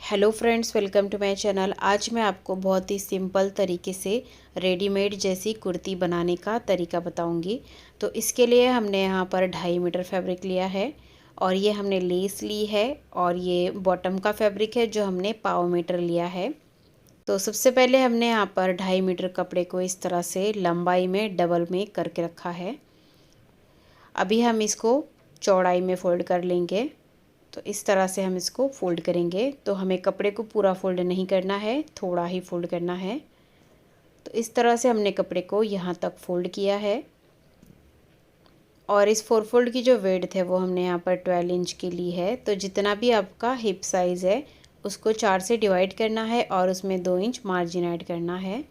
Hello friends, welcome to my channel. आज मैं आपको बहुत ही सिंपल तरीके से रेडीमेड जैसी कुर्ती बनाने का तरीका बताऊंगी। तो इसके लिए हमने यहाँ पर 2.5 मीटर फैब्रिक लिया है और ये हमने लेस ली है और ये बॉटम का फैब्रिक है जो हमने 1/4 मीटर लिया है। तो सबसे पहले हमने यहाँ पर 2.5 मीटर कपड़े को इस तरह से लंबाई में डबल में करके रखा है। अभी हम इसको चौड़ाई में फ़ोल्ड कर लेंगे। तो इस तरह से हम इसको फ़ोल्ड करेंगे। तो हमें कपड़े को पूरा फ़ोल्ड नहीं करना है, थोड़ा ही फ़ोल्ड करना है। तो इस तरह से हमने कपड़े को यहाँ तक फ़ोल्ड किया है और इस 4 फोल्ड की जो विड्थ है वो हमने यहाँ पर 12 इंच की ली है। तो जितना भी आपका हिप साइज़ है उसको 4 से डिवाइड करना है और उसमें 2 इंच मार्जिन ऐड करना है।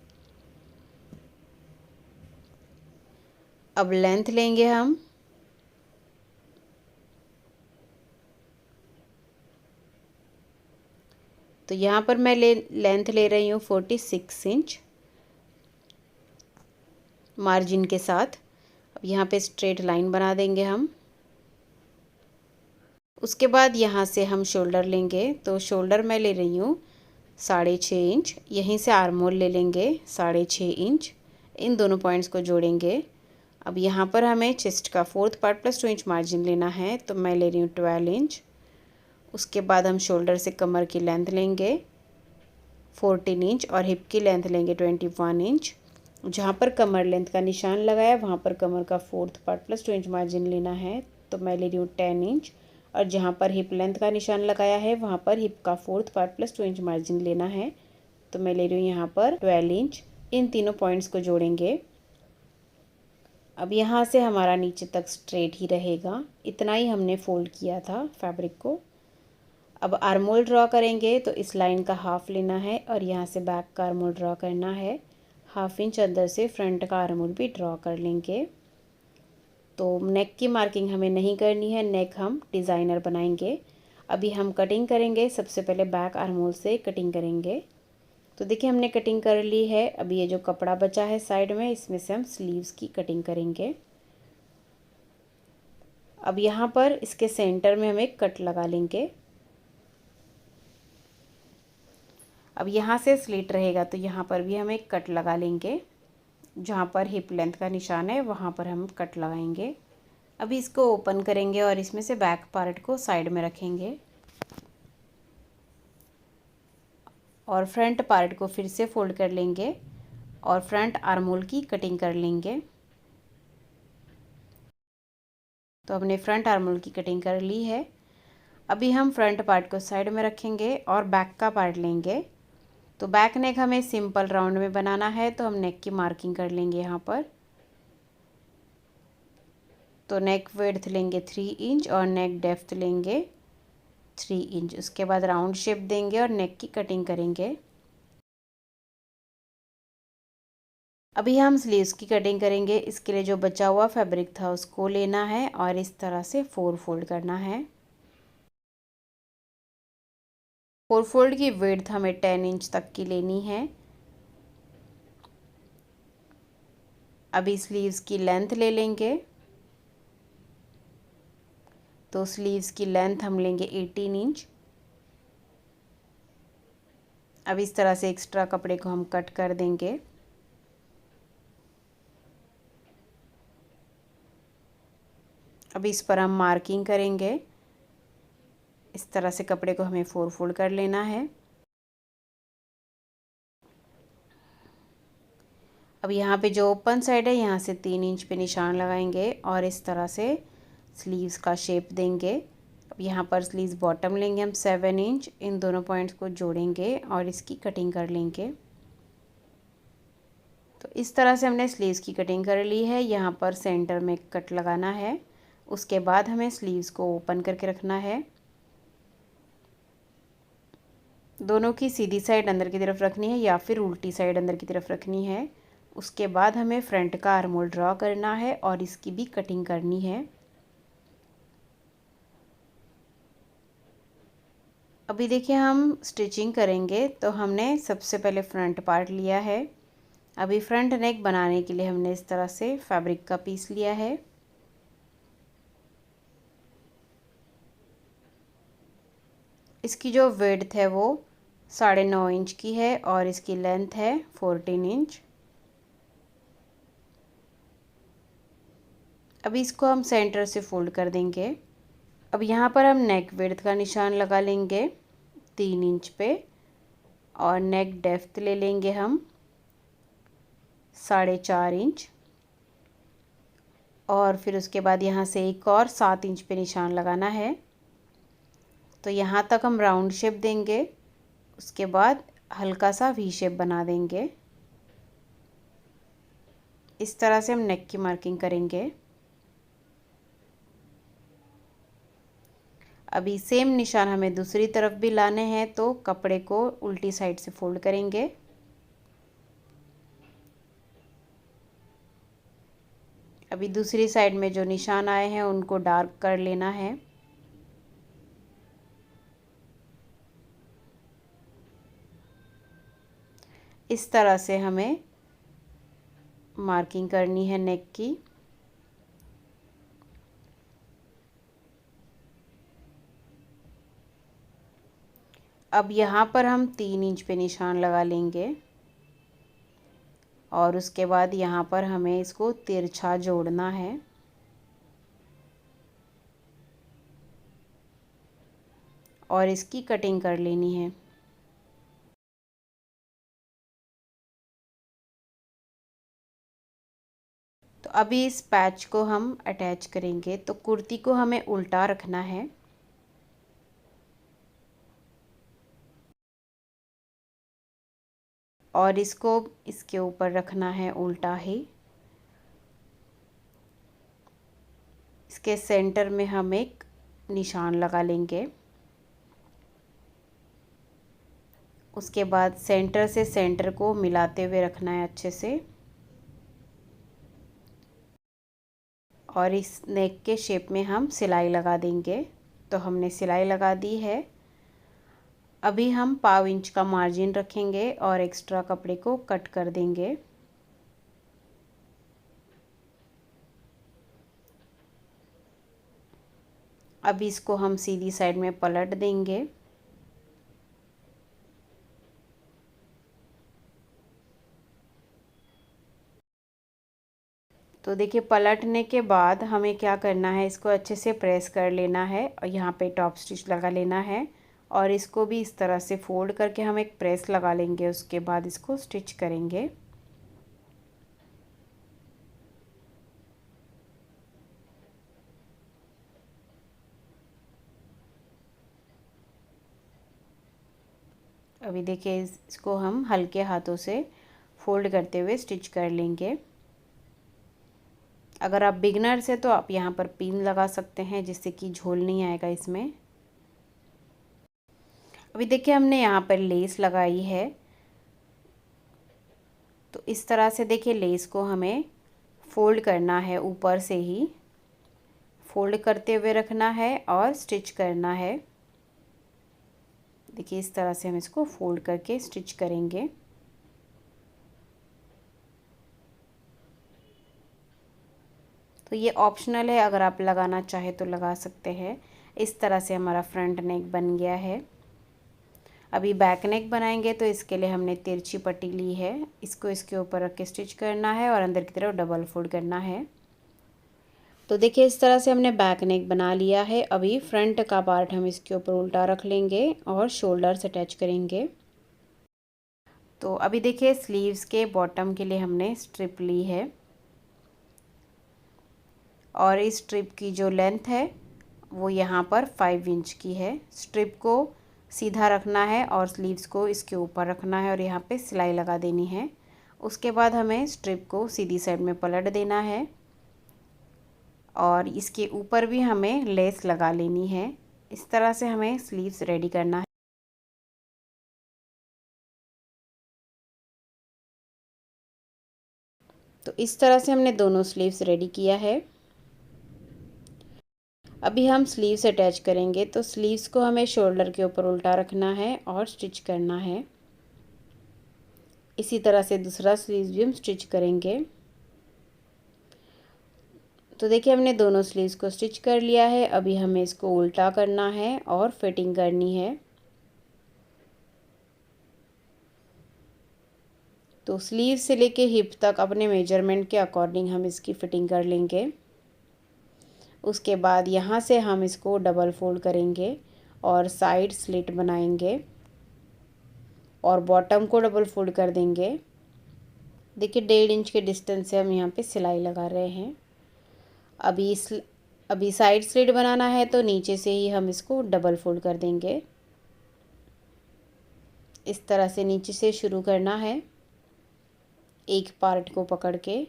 अब लेंथ लेंगे हम। तो यहाँ पर मैं लेंथ ले रही हूँ 46 इंच मार्जिन के साथ। अब यहाँ पे स्ट्रेट लाइन बना देंगे हम। उसके बाद यहाँ से हम शोल्डर लेंगे। तो शोल्डर मैं ले रही हूँ 6.5 इंच। यहीं से आर्म होल ले लेंगे 6.5 इंच। इन दोनों पॉइंट्स को जोड़ेंगे। अब यहाँ पर हमें चेस्ट का 4th part plus 2 inch margin लेना है। तो मैं ले रही हूँ 12 इंच। उसके बाद हम शोल्डर से कमर की लेंथ लेंगे 14 इंच और हिप की लेंथ लेंगे 21 इंच। जहाँ पर कमर लेंथ का निशान लगाया वहाँ पर कमर का 4th part plus 2 inch margin लेना है। तो मैं ले रही हूँ 10 इंच और जहाँ पर हिप लेंथ का निशान लगाया है वहाँ पर हिप का 4th part plus 2 inch margin लेना है। तो मैं ले रही हूँ यहाँ पर 12 इंच। इन तीनों पॉइंट्स को जोड़ेंगे। अब यहाँ से हमारा नीचे तक स्ट्रेट ही रहेगा। इतना ही हमने फोल्ड किया था फैब्रिक को। अब आर्म होल ड्रॉ करेंगे। तो इस लाइन का हाफ लेना है और यहाँ से बैक का आर्म होल ड्रॉ करना है। 1/2 इंच अंदर से फ्रंट का आर्म होल भी ड्रॉ कर लेंगे। तो नेक की मार्किंग हमें नहीं करनी है, नेक हम डिज़ाइनर बनाएंगे। अभी हम कटिंग करेंगे। सबसे पहले बैक आर्म होल से कटिंग करेंगे। तो देखिए हमने कटिंग कर ली है। अभी ये जो कपड़ा बचा है साइड में इसमें से हम स्लीव्स की कटिंग करेंगे। अब यहाँ पर इसके सेंटर में हम एक कट लगा लेंगे। अब यहाँ से स्लिट रहेगा तो यहाँ पर भी हम एक कट लगा लेंगे। जहाँ पर हिप लेंथ का निशान है वहाँ पर हम कट लगाएंगे। अभी इसको ओपन करेंगे और इसमें से बैक पार्ट को साइड में रखेंगे और फ्रंट पार्ट को फिर से फोल्ड कर लेंगे और फ्रंट आर्म होल की कटिंग कर लेंगे। तो हमने फ्रंट आर्म होल की कटिंग कर ली है। अभी हम फ्रंट पार्ट को साइड में रखेंगे और बैक का पार्ट लेंगे। तो बैक नेक हमें सिंपल राउंड में बनाना है तो हम नेक की मार्किंग कर लेंगे यहाँ पर। तो नेक विड्थ लेंगे 3 इंच और नेक डेप्थ लेंगे 3 इंच। उसके बाद राउंड शेप देंगे और नेक की कटिंग करेंगे। अभी हम स्लीव्स की कटिंग करेंगे। इसके लिए जो बचा हुआ फैब्रिक था उसको लेना है और इस तरह से 4 फोल्ड करना है। 4 फोल्ड की विड्थ हमें 10 इंच तक की लेनी है। अभी स्लीव्स की लेंथ ले लेंगे। तो स्लीव्स की लेंथ हम लेंगे 18 इंच। अब इस तरह से एक्स्ट्रा कपड़े को हम कट कर देंगे। अब इस पर हम मार्किंग करेंगे। इस तरह से कपड़े को हमें 4 फोल्ड कर लेना है। अब यहाँ पे जो ओपन साइड है यहाँ से 3 इंच पे निशान लगाएंगे और इस तरह से स्लीव्स का शेप देंगे। अब यहाँ पर स्लीव्स बॉटम लेंगे हम 7 इंच। इन दोनों पॉइंट्स को जोड़ेंगे और इसकी कटिंग कर लेंगे। तो इस तरह से हमने स्लीव्स की कटिंग कर ली है। यहाँ पर सेंटर में कट लगाना है। उसके बाद हमें स्लीव्स को ओपन करके रखना है। दोनों की सीधी साइड अंदर की तरफ रखनी है या फिर उल्टी साइड अंदर की तरफ रखनी है। उसके बाद हमें फ्रंट का आर्म होल ड्रॉ करना है और इसकी भी कटिंग करनी है। अभी देखिए हम स्टिचिंग करेंगे। तो हमने सबसे पहले फ्रंट पार्ट लिया है। अभी फ्रंट नेक बनाने के लिए हमने इस तरह से फैब्रिक का पीस लिया है। इसकी जो विड्थ है वो 9.5 इंच की है और इसकी लेंथ है 14 इंच। अभी इसको हम सेंटर से फोल्ड कर देंगे। अब यहाँ पर हम नेक विड्थ का निशान लगा लेंगे 3 इंच पे और नेक डेप्थ ले लेंगे हम 4.5 इंच और फिर उसके बाद यहाँ से एक और 7 इंच पे निशान लगाना है। तो यहाँ तक हम राउंड शेप देंगे, उसके बाद हल्का सा वी शेप बना देंगे। इस तरह से हम नेक की मार्किंग करेंगे। अभी सेम निशान हमें दूसरी तरफ भी लाने हैं, तो कपड़े को उल्टी साइड से फोल्ड करेंगे। अभी दूसरी साइड में जो निशान आए हैं उनको डार्क कर लेना है। इस तरह से हमें मार्किंग करनी है नेक की। अब यहाँ पर हम 3 इंच पे निशान लगा लेंगे और उसके बाद यहाँ पर हमें इसको तिरछा जोड़ना है। और इसकी कटिंग कर लेनी है। तो अभी इस पैच को हम अटैच करेंगे, तो कुर्ती को हमें उल्टा रखना है। और इसको इसके ऊपर रखना है उल्टा ही। इसके सेंटर में हम एक निशान लगा लेंगे। उसके बाद सेंटर से सेंटर को मिलाते हुए रखना है अच्छे से और इस नेक के शेप में हम सिलाई लगा देंगे। तो हमने सिलाई लगा दी है। अभी हम 1/4 इंच का मार्जिन रखेंगे और एक्स्ट्रा कपड़े को कट कर देंगे। अब इसको हम सीधी साइड में पलट देंगे। तो देखिए पलटने के बाद हमें क्या करना है, इसको अच्छे से प्रेस कर लेना है और यहाँ पे टॉप स्टिच लगा लेना है और इसको भी इस तरह से फोल्ड करके हम एक प्रेस लगा लेंगे। उसके बाद इसको स्टिच करेंगे। अभी देखिए इसको हम हल्के हाथों से फोल्ड करते हुए स्टिच कर लेंगे। अगर आप बिगनर्स हैं तो आप यहाँ पर पिन लगा सकते हैं जिससे कि झोल नहीं आएगा इसमें। अभी देखिए हमने यहाँ पर लेस लगाई है। तो इस तरह से देखिए लेस को हमें फोल्ड करना है, ऊपर से ही फोल्ड करते हुए रखना है और स्टिच करना है। देखिए इस तरह से हम इसको फोल्ड करके स्टिच करेंगे। तो ये ऑप्शनल है, अगर आप लगाना चाहे तो लगा सकते हैं। इस तरह से हमारा फ्रंट नेक बन गया है। अभी बैक नेक बनाएंगे तो इसके लिए हमने तिरछी पट्टी ली है, इसको इसके ऊपर रख के स्टिच करना है और अंदर की तरफ डबल फोल्ड करना है। तो देखिए इस तरह से हमने बैक नेक बना लिया है। अभी फ्रंट का पार्ट हम इसके ऊपर उल्टा रख लेंगे और शोल्डर्स अटैच करेंगे। तो अभी देखिए स्लीव्स के बॉटम के लिए हमने स्ट्रिप ली है और इस स्ट्रिप की जो लेंथ है वो यहाँ पर 5 इंच की है। स्ट्रिप को सीधा रखना है और स्लीव्स को इसके ऊपर रखना है और यहाँ पे सिलाई लगा देनी है। उसके बाद हमें स्ट्रिप को सीधी साइड में पलट देना है और इसके ऊपर भी हमें लेस लगा लेनी है। इस तरह से हमें स्लीव्स रेडी करना है। तो इस तरह से हमने दोनों स्लीव्स रेडी किया है। अभी हम स्लीव्स अटैच करेंगे। तो स्लीव्स को हमें शोल्डर के ऊपर उल्टा रखना है और स्टिच करना है। इसी तरह से दूसरा स्लीव्स भी हम स्टिच करेंगे। तो देखिए हमने दोनों स्लीव्स को स्टिच कर लिया है। अभी हमें इसको उल्टा करना है और फिटिंग करनी है। तो स्लीव से लेके हिप तक अपने मेजरमेंट के अकॉर्डिंग हम इसकी फ़िटिंग कर लेंगे। उसके बाद यहाँ से हम इसको डबल फोल्ड करेंगे और साइड स्लिट बनाएंगे और बॉटम को डबल फोल्ड कर देंगे। देखिए 1.5 इंच के डिस्टेंस से हम यहाँ पे सिलाई लगा रहे हैं। अभी साइड स्लिट बनाना है तो नीचे से ही हम इसको डबल फोल्ड कर देंगे। इस तरह से नीचे से शुरू करना है, एक पार्ट को पकड़ के।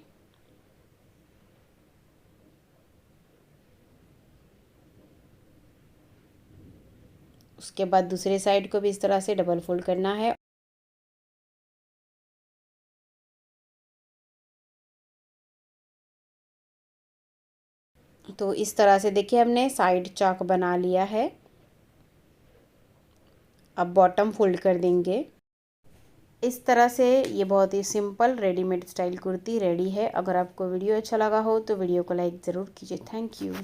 उसके बाद दूसरे साइड को भी इस तरह से डबल फोल्ड करना है। तो इस तरह से देखिए हमने साइड चाक बना लिया है। अब बॉटम फोल्ड कर देंगे। इस तरह से ये बहुत ही simple readymade style kurti ready है। अगर आपको वीडियो अच्छा लगा हो तो वीडियो को लाइक ज़रूर कीजिए। Thank you.